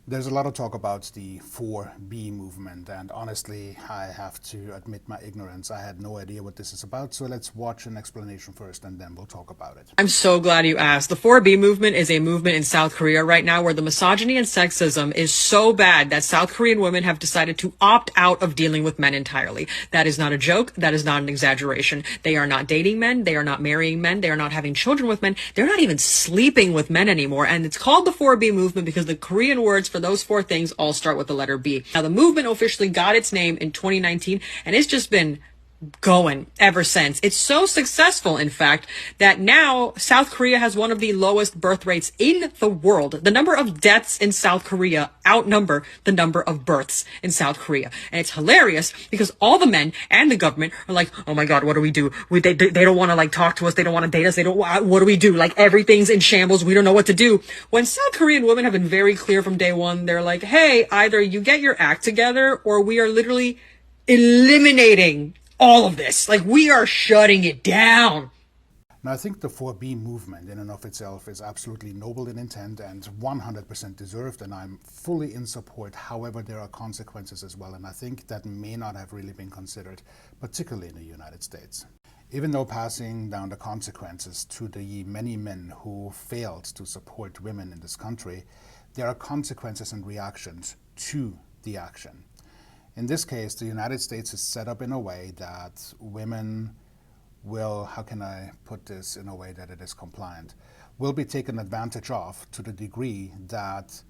There's a lot of talk about the 4B movement, and honestly, I have to admit my ignorance. I had no idea what this is about, so let's watch an explanation first and then we'll talk about it. I'm so glad you asked. The 4B movement is a movement in South Korea right now where the misogyny and sexism is so bad that South Korean women have decided to opt out of dealing with men entirely. That is not a joke. That is not an exaggeration. They are not dating men. They are not marrying men. They are not having children with men. They're not even sleeping with men anymore. And it's called the 4B movement because the Korean words for those four things all start with the letter B. Now, the movement officially got its name in 2019, and it's just been going ever since. It's so successful, in fact, that now South Korea has one of the lowest birth rates in the world. The number of deaths in South Korea outnumber the number of births in South Korea. And it's hilarious because all the men and the government are like, oh my God, what do we do? They don't want to like talk to us. They don't want to date us. What do we do? Like everything's in shambles. We don't know what to do. When South Korean women have been very clear from day one, they're like, hey, either you get your act together or we are literally eliminating all of this. Like, we are shutting it down. Now, I think the 4B movement in and of itself is absolutely noble in intent and 100% deserved, and I'm fully in support. However, there are consequences as well, and I think that may not have really been considered, particularly in the United States. Even though passing down the consequences to the many men who failed to support women in this country, there are consequences and reactions to the action. In this case, the United States is set up in a way that women will, how can I put this in a way that it is compliant, will be taken advantage of to the degree that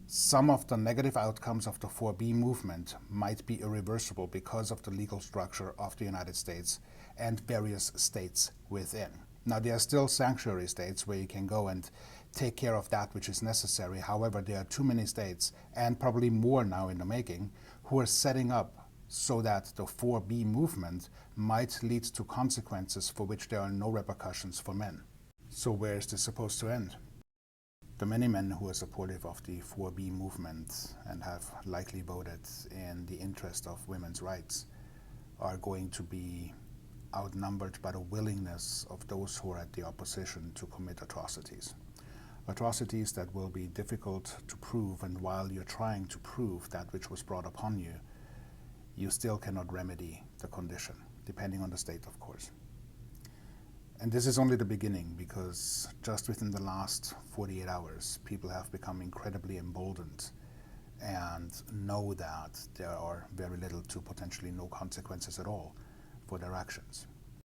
some of the negative outcomes of the 4B movement might be irreversible because of the legal structure of the United States and various states within. Now, there are still sanctuary states where you can go and take care of that which is necessary. However, there are too many states, and probably more now in the making, who are setting up so that the 4B movement might lead to consequences for which there are no repercussions for men. So where is this supposed to end? The many men who are supportive of the 4B movement and have likely voted in the interest of women's rights are going to be outnumbered by the willingness of those who are at the opposition to commit atrocities. Atrocities that will be difficult to prove, and while you're trying to prove that which was brought upon you, you still cannot remedy the condition, depending on the state, of course. And this is only the beginning, because just within the last 48 hours, people have become incredibly emboldened and know that there are very little to potentially no consequences at all for their actions.